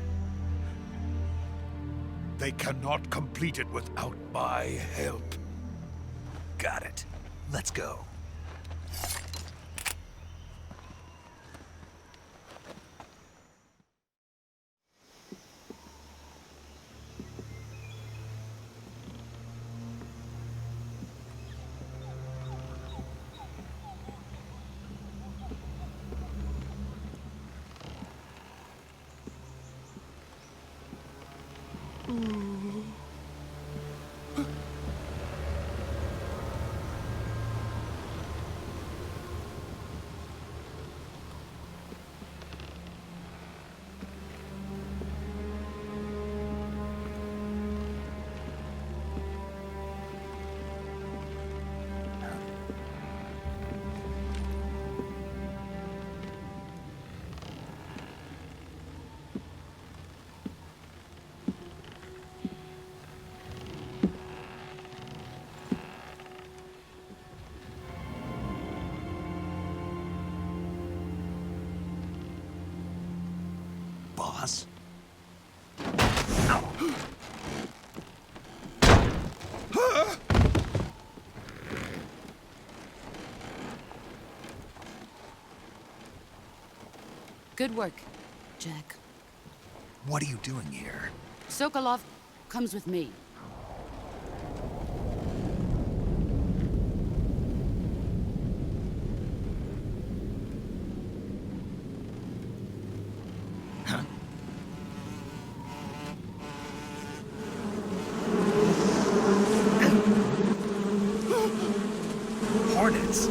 They cannot complete it without my help. Got it. Let's go. Boss? Good work, Jack. What are you doing here? Sokolov comes with me. Hornets?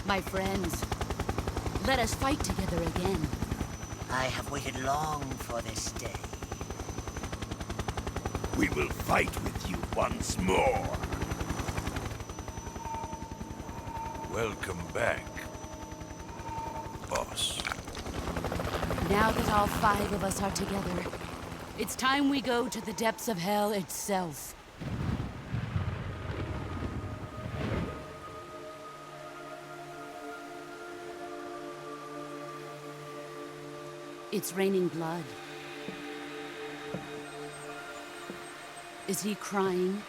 My friends, let us fight together again. I have waited long for this day. We will fight with you once more. Welcome back, boss. Now that all 5 of us are together, it's time we go to the depths of hell itself. It's raining blood. Is he crying?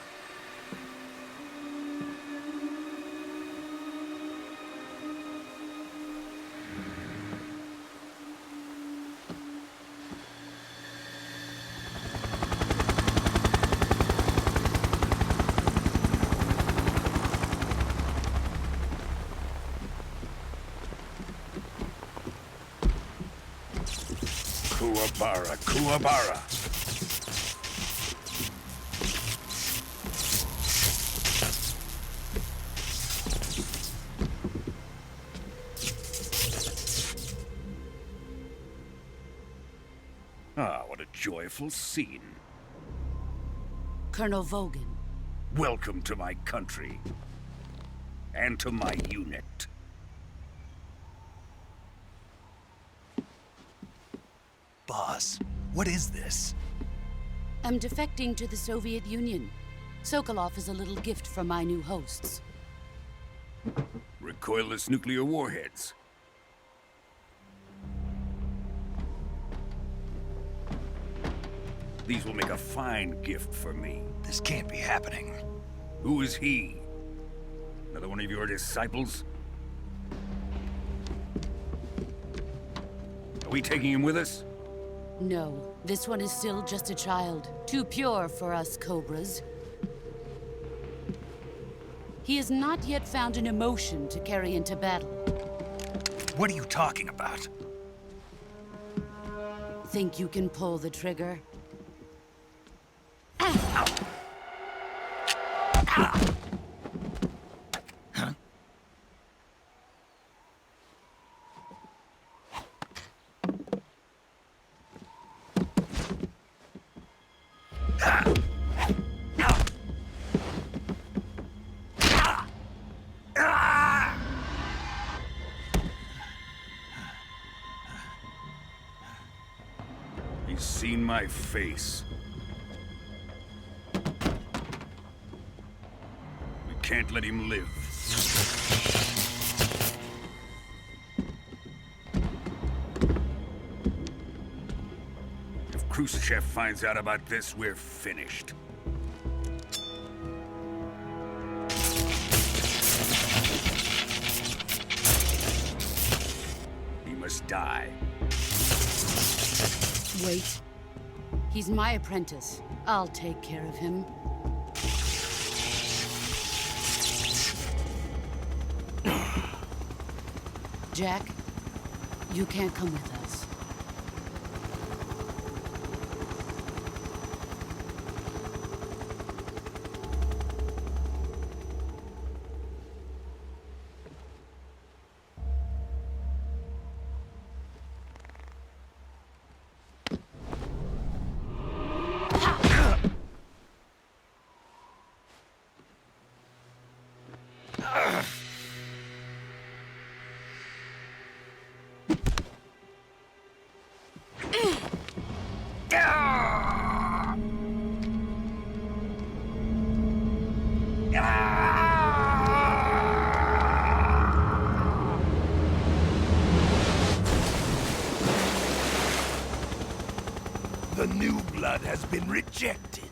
Kuwabara, Kuwabara. Ah, what a joyful scene. Colonel Vogan. Welcome to my country. And to my unit. Boss, what is this? I'm defecting to the Soviet Union. Sokolov is a little gift from my new hosts. Recoilless nuclear warheads. These will make a fine gift for me. This can't be happening. Who is he? Another one of your disciples? Are we taking him with us? No, this one is still just a child. Too pure for us Cobras. He has not yet found an emotion to carry into battle. What are you talking about? Think you can pull the trigger? He's seen my face. We can't let him live. If Khrushchev finds out about this, we're finished. He must die. Wait. He's my apprentice. I'll take care of him. Jack, you can't come with us. The new blood has been rejected.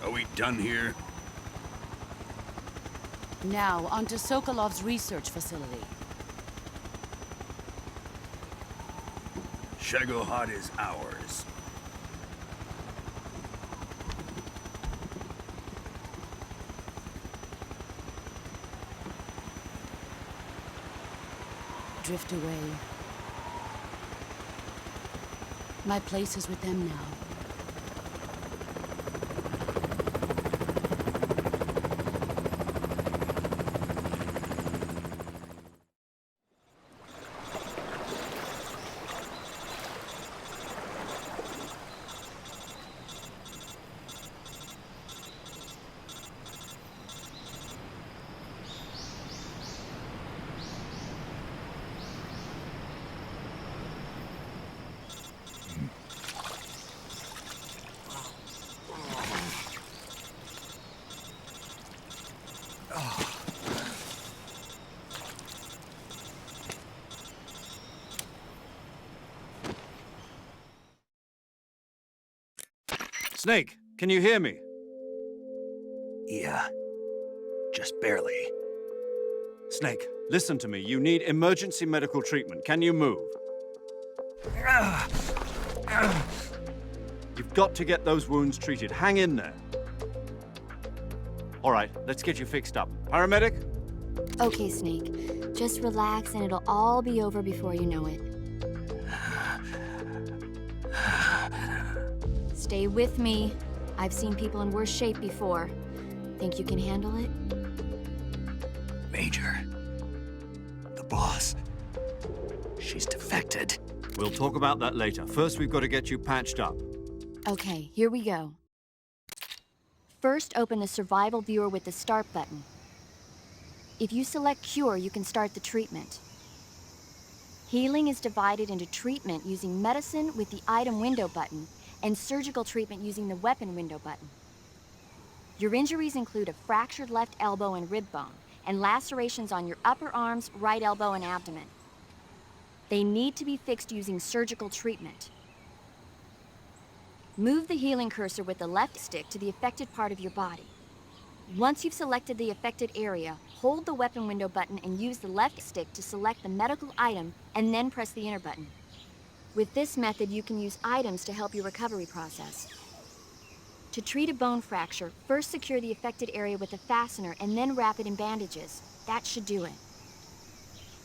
Are we done here? Now, onto Sokolov's research facility. Shagohod is ours. Drift away. My place is with them now. Snake, can you hear me? Yeah. Just barely. Snake, listen to me. You need emergency medical treatment. Can you move? You've got to get those wounds treated. Hang in there. All right, let's get you fixed up. Paramedic? Okay, Snake. Just relax and it'll all be over before you know it. Stay with me. I've seen people in worse shape before. Think you can handle it? Major. The boss. She's defected. We'll talk about that later. First, we've got to get you patched up. Okay, here we go. First, open the survival viewer with the start button. If you select cure, you can start the treatment. Healing is divided into treatment using medicine with the item window button and surgical treatment using the weapon window button. Your injuries include a fractured left elbow and rib bone, and lacerations on your upper arms, right elbow, and abdomen. They need to be fixed using surgical treatment. Move the healing cursor with the left stick to the affected part of your body. Once you've selected the affected area, hold the weapon window button and use the left stick to select the medical item, and then press the enter button. With this method, you can use items to help your recovery process. To treat a bone fracture, first secure the affected area with a fastener and then wrap it in bandages. That should do it.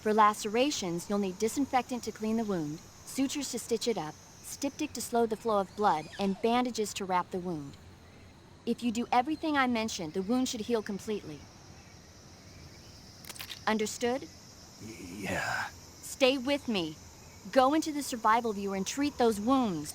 For lacerations, you'll need disinfectant to clean the wound, sutures to stitch it up, styptic to slow the flow of blood, and bandages to wrap the wound. If you do everything I mentioned, the wound should heal completely. Understood? Yeah. Stay with me. Go into the survival viewer and treat those wounds.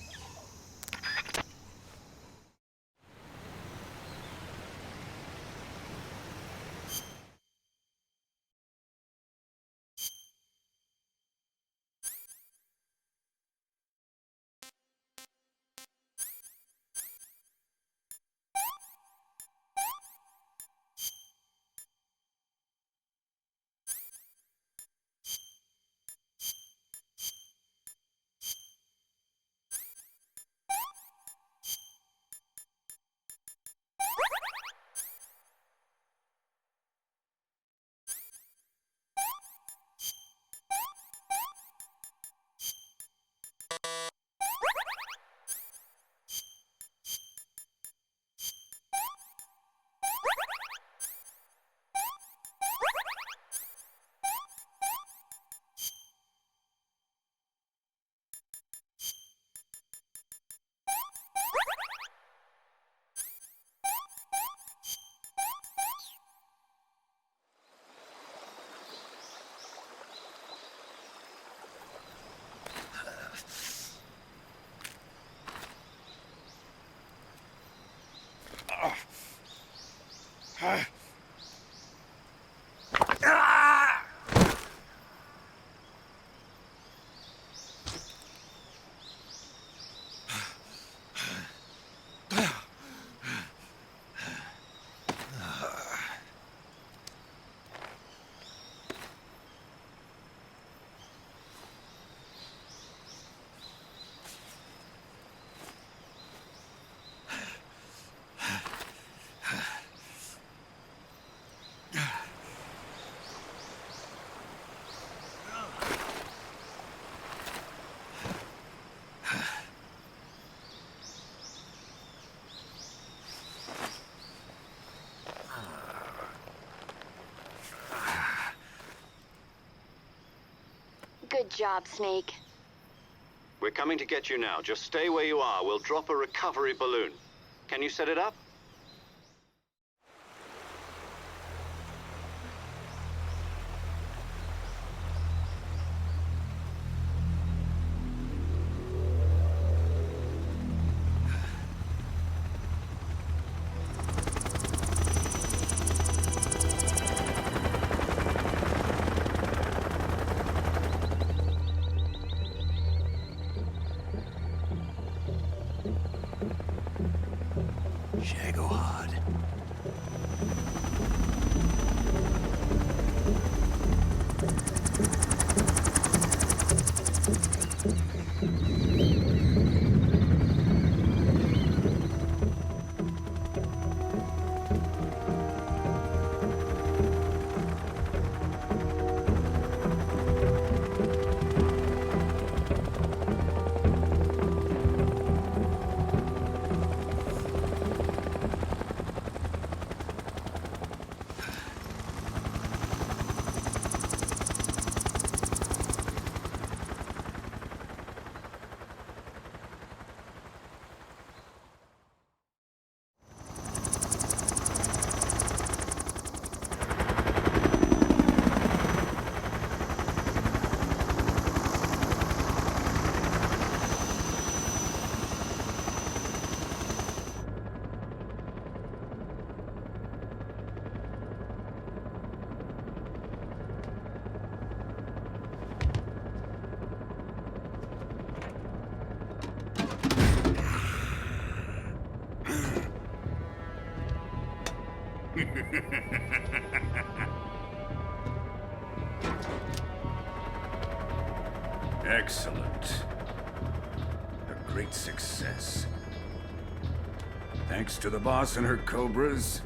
Good job, Snake. We're coming to get you now. Just stay where you are. We'll drop a recovery balloon. Can you set it up? Shagohod. Excellent. A great success. Thanks to the boss and her cobras,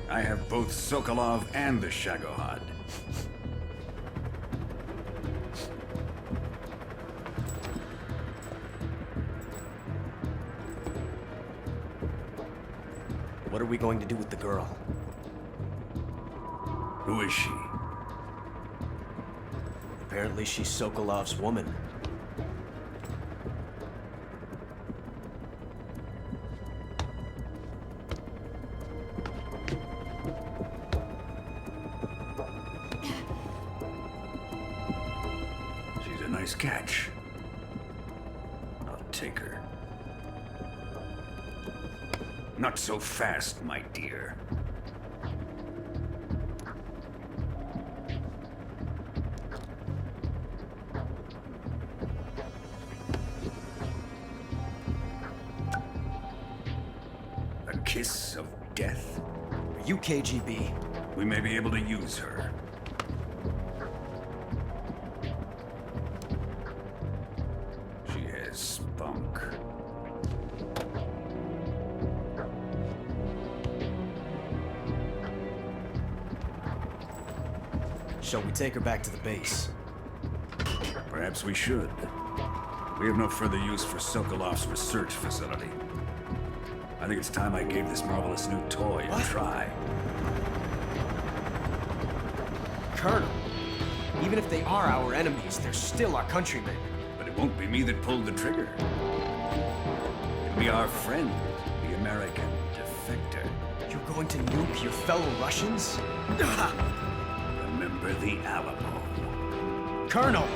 I have both Sokolov and the Shagohod. What are we going to do with the girl? Who is she? Apparently she's Sokolov's woman. She's a nice catch. I'll take her. Not so fast, my dear. A kiss of death? Are you KGB? We may be able to use her. She has spunk. Shall we take her back to the base? Perhaps we should. We have no further use for Sokolov's research facility. I think it's time I gave this marvelous new toy a try. Colonel, even if they are our enemies, they're still our countrymen. But it won't be me that pulled the trigger. It'll be our friend, the American defector. You're going to nuke your fellow Russians? Remember the Alamo. Colonel!